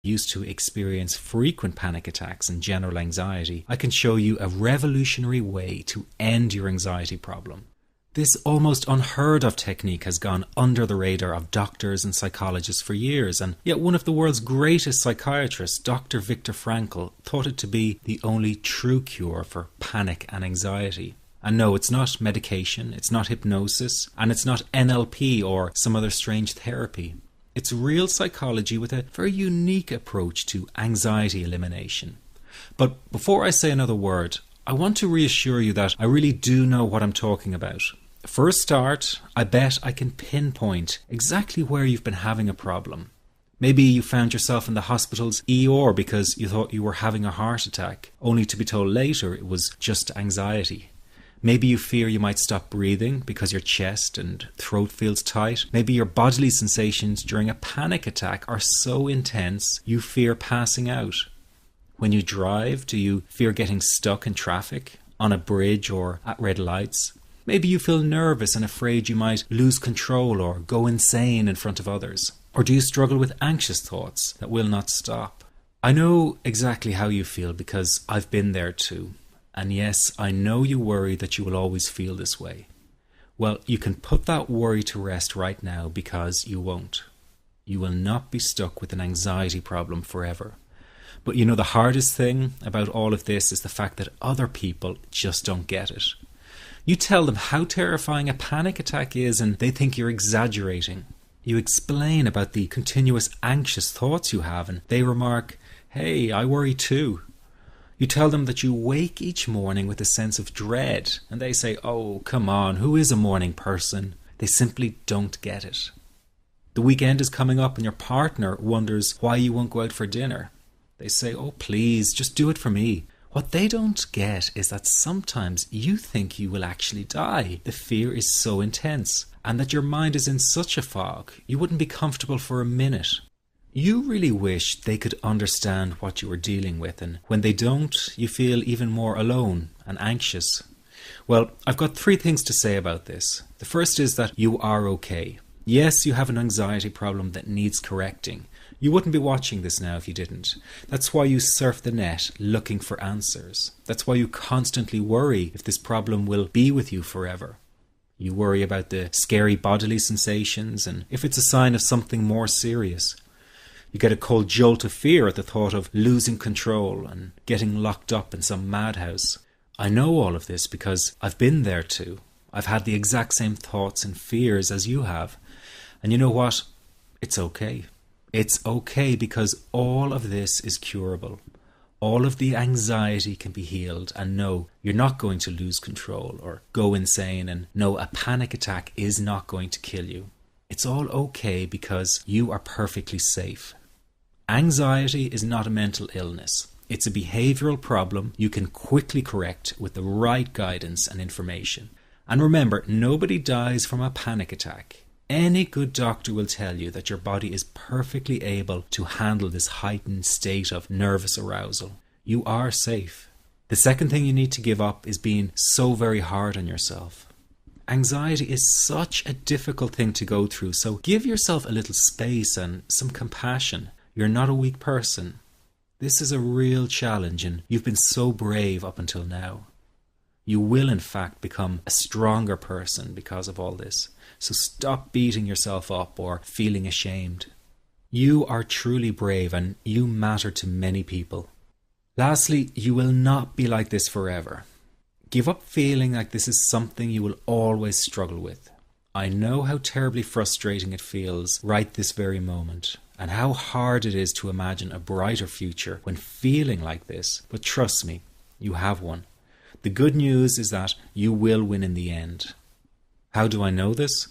used to experience frequent panic attacks and general anxiety, I can show you a revolutionary way to end your anxiety problem. This almost unheard of technique has gone under the radar of doctors and psychologists for years, and yet one of the world's greatest psychiatrists, Dr. Viktor Frankl, thought it to be the only true cure for panic and anxiety. And no, it's not medication, it's not hypnosis, and it's not NLP or some other strange therapy. It's real psychology with a very unique approach to anxiety elimination. But before I say another word, I want to reassure you that I really do know what I'm talking about. For a start, I bet I can pinpoint exactly where you've been having a problem. Maybe you found yourself in the hospital's ER because you thought you were having a heart attack, only to be told later it was just anxiety. Maybe you fear you might stop breathing because your chest and throat feels tight. Maybe your bodily sensations during a panic attack are so intense you fear passing out. When you drive, do you fear getting stuck in traffic, on a bridge or at red lights? Maybe you feel nervous and afraid you might lose control or go insane in front of others. Or do you struggle with anxious thoughts that will not stop? I know exactly how you feel because I've been there too. And yes, I know you worry that you will always feel this way. Well, you can put that worry to rest right now because you won't. You will not be stuck with an anxiety problem forever. But you know, the hardest thing about all of this is the fact that other people just don't get it. You tell them how terrifying a panic attack is and they think you're exaggerating. You explain about the continuous anxious thoughts you have and they remark, "Hey, I worry too." You tell them that you wake each morning with a sense of dread, and they say, "Oh, come on, who is a morning person?" They simply don't get it. The weekend is coming up and your partner wonders why you won't go out for dinner. They say, "Oh, please, just do it for me." What they don't get is that sometimes you think you will actually die. The fear is so intense, and that your mind is in such a fog, you wouldn't be comfortable for a minute. You really wish they could understand what you are dealing with, and when they don't, you feel even more alone and anxious. Well, I've got 3 things to say about this. The first is that you are okay. Yes, you have an anxiety problem that needs correcting. You wouldn't be watching this now if you didn't. That's why you surf the net looking for answers. That's why you constantly worry if this problem will be with you forever. You worry about the scary bodily sensations and if it's a sign of something more serious. You get a cold jolt of fear at the thought of losing control and getting locked up in some madhouse. I know all of this because I've been there too. I've had the exact same thoughts and fears as you have. And you know what? It's okay. It's okay because all of this is curable. All of the anxiety can be healed, and no, you're not going to lose control or go insane, and no, a panic attack is not going to kill you. It's all okay because you are perfectly safe. Anxiety is not a mental illness. It's a behavioral problem you can quickly correct with the right guidance and information. And remember, nobody dies from a panic attack. Any good doctor will tell you that your body is perfectly able to handle this heightened state of nervous arousal. You are safe. The second thing you need to give up is being so very hard on yourself. Anxiety is such a difficult thing to go through, so give yourself a little space and some compassion. You're not a weak person. This is a real challenge and you've been so brave up until now. You will in fact become a stronger person because of all this. So stop beating yourself up or feeling ashamed. You are truly brave and you matter to many people. Lastly, you will not be like this forever. Give up feeling like this is something you will always struggle with. I know how terribly frustrating it feels right this very moment, and how hard it is to imagine a brighter future when feeling like this, but trust me, you have one. The good news is that you will win in the end. How do I know this?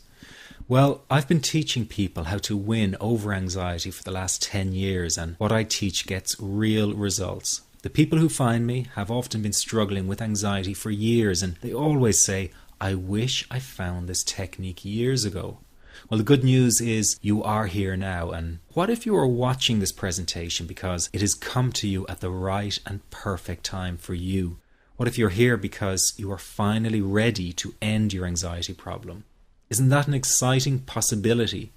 Well, I've been teaching people how to win over anxiety for the last 10 years, and what I teach gets real results. The people who find me have often been struggling with anxiety for years, and they always say, "I wish I found this technique years ago." Well, the good news is you are here now, and what if you are watching this presentation because it has come to you at the right and perfect time for you? What if you're here because you are finally ready to end your anxiety problem? Isn't that an exciting possibility?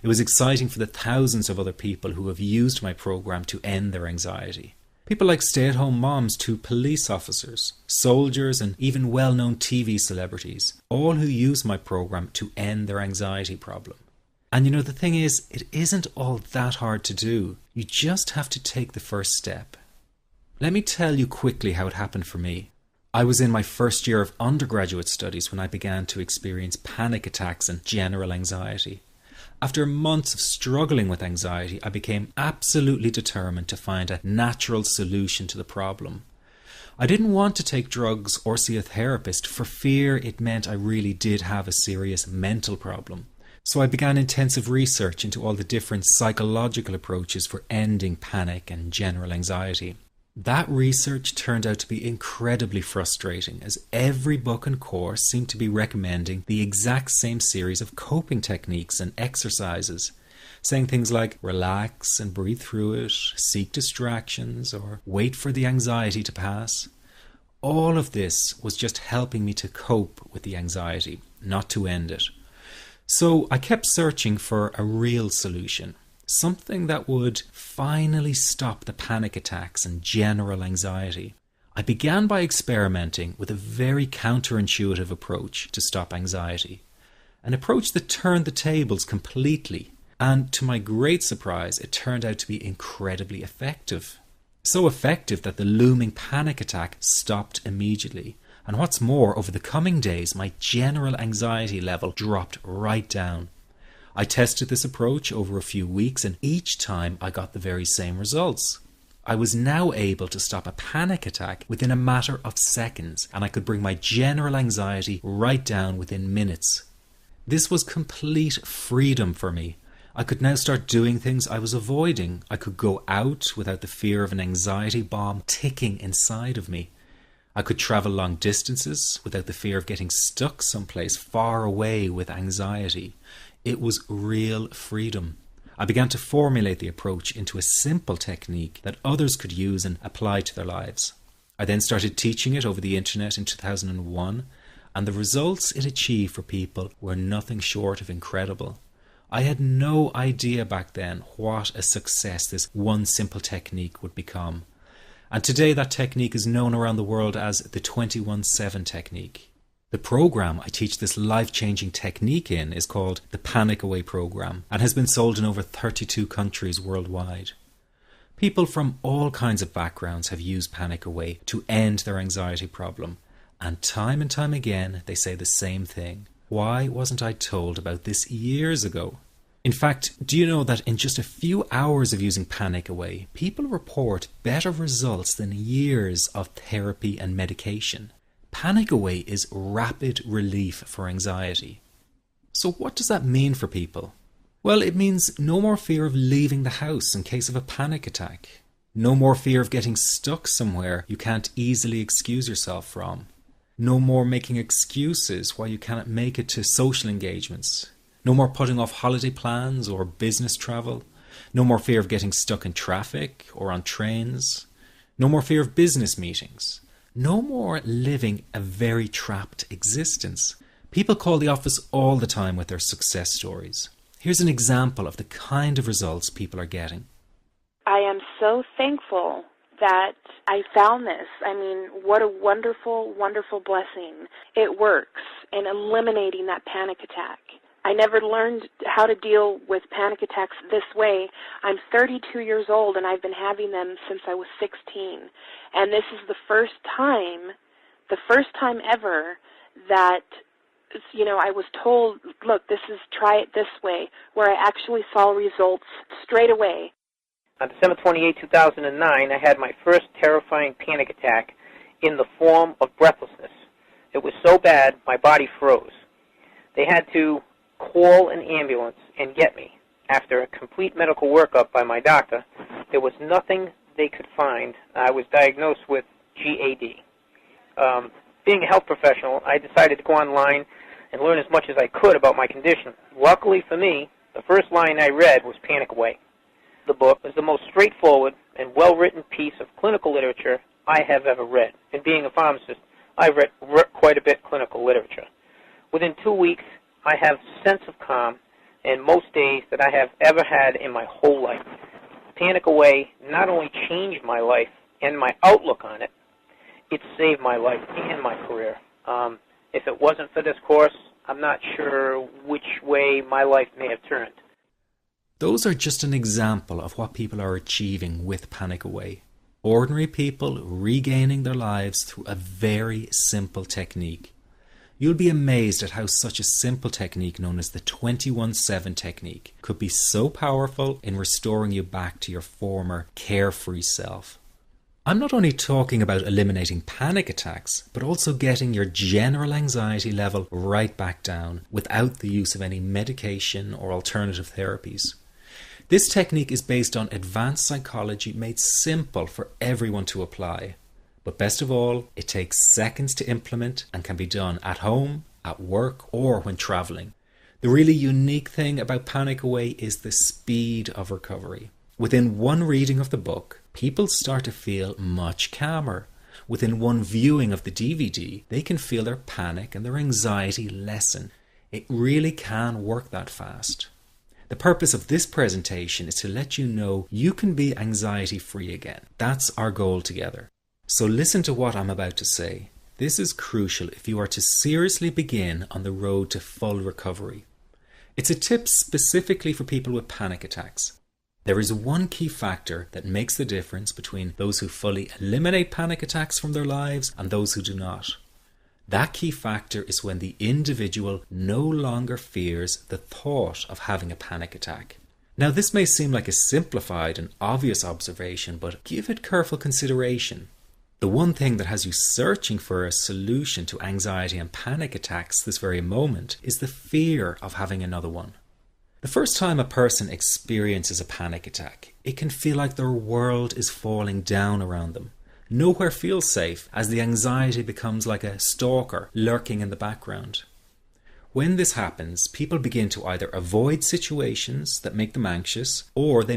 It was exciting for the thousands of other people who have used my program to end their anxiety. People like stay-at-home moms to police officers, soldiers, and even well-known TV celebrities, all who use my program to end their anxiety problem. And the thing is, it isn't all that hard to do. You just have to take the first step. Let me tell you quickly how it happened for me. I was in my first year of undergraduate studies when I began to experience panic attacks and general anxiety. After months of struggling with anxiety, I became absolutely determined to find a natural solution to the problem. I didn't want to take drugs or see a therapist for fear it meant I really did have a serious mental problem. So I began intensive research into all the different psychological approaches for ending panic and general anxiety. That research turned out to be incredibly frustrating, as every book and course seemed to be recommending the exact same series of coping techniques and exercises, saying things like relax and breathe through it, seek distractions, or wait for the anxiety to pass. All of this was just helping me to cope with the anxiety, not to end it. So I kept searching for a real solution. Something that would finally stop the panic attacks and general anxiety. I began by experimenting with a very counterintuitive approach to stop anxiety. An approach that turned the tables completely. And to my great surprise, it turned out to be incredibly effective. So effective that the looming panic attack stopped immediately. And what's more, over the coming days, my general anxiety level dropped right down. I tested this approach over a few weeks, and each time I got the very same results. I was now able to stop a panic attack within a matter of seconds, and I could bring my general anxiety right down within minutes. This was complete freedom for me. I could now start doing things I was avoiding. I could go out without the fear of an anxiety bomb ticking inside of me. I could travel long distances without the fear of getting stuck someplace far away with anxiety. It was real freedom. I began to formulate the approach into a simple technique that others could use and apply to their lives. I then started teaching it over the internet in 2001, and the results it achieved for people were nothing short of incredible. I had no idea back then what a success this one simple technique would become. And today that technique is known around the world as the 21-7 technique. The program I teach this life-changing technique in is called the Panic Away program and has been sold in over 32 countries worldwide. People from all kinds of backgrounds have used Panic Away to end their anxiety problem, and time again they say the same thing. Why wasn't I told about this years ago? In fact, do you know that in just a few hours of using Panic Away, people report better results than years of therapy and medication? Panic Away is rapid relief for anxiety. So what does that mean for people? Well, it means no more fear of leaving the house in case of a panic attack. No more fear of getting stuck somewhere you can't easily excuse yourself from. No more making excuses why you cannot make it to social engagements. No more putting off holiday plans or business travel. No more fear of getting stuck in traffic or on trains. No more fear of business meetings. No more living a very trapped existence. People call the office all the time with their success stories. Here's an example of the kind of results people are getting. I am so thankful that I found this. I mean, what a wonderful, wonderful blessing. It works in eliminating that panic attack. I never learned how to deal with panic attacks this way. I'm 32 years old, and I've been having them since I was 16. And this is the first time ever that, I was told, look, try it this way, where I actually saw results straight away. On December 28, 2009, I had my first terrifying panic attack in the form of breathlessness. It was so bad, my body froze. They had to call an ambulance and get me. After a complete medical workup by my doctor, there was nothing they could find. I was diagnosed with GAD. Being a health professional, I decided to go online and learn as much as I could about my condition. Luckily for me, the first line I read was Panic Away. The book was the most straightforward and well-written piece of clinical literature I have ever read. And being a pharmacist, I've read quite a bit of clinical literature. Within 2 weeks, I have a sense of calm and most days that I have ever had in my whole life. Panic Away not only changed my life and my outlook on it, it saved my life and my career. If it wasn't for this course, I'm not sure which way my life may have turned. Those are just an example of what people are achieving with Panic Away. Ordinary people regaining their lives through a very simple technique. You'll be amazed at how such a simple technique known as the 21-7 technique could be so powerful in restoring you back to your former carefree self. I'm not only talking about eliminating panic attacks, but also getting your general anxiety level right back down without the use of any medication or alternative therapies. This technique is based on advanced psychology made simple for everyone to apply. But best of all, it takes seconds to implement and can be done at home, at work, or when traveling. The really unique thing about Panic Away is the speed of recovery. Within one reading of the book, people start to feel much calmer. Within one viewing of the DVD, they can feel their panic and their anxiety lessen. It really can work that fast. The purpose of this presentation is to let you know you can be anxiety-free again. That's our goal together. So listen to what I'm about to say. This is crucial if you are to seriously begin on the road to full recovery. It's a tip specifically for people with panic attacks. There is one key factor that makes the difference between those who fully eliminate panic attacks from their lives and those who do not. That key factor is when the individual no longer fears the thought of having a panic attack. Now, this may seem like a simplified and obvious observation, but give it careful consideration. The one thing that has you searching for a solution to anxiety and panic attacks this very moment is the fear of having another one. The first time a person experiences a panic attack, it can feel like their world is falling down around them. Nowhere feels safe as the anxiety becomes like a stalker lurking in the background. When this happens, people begin to either avoid situations that make them anxious, or they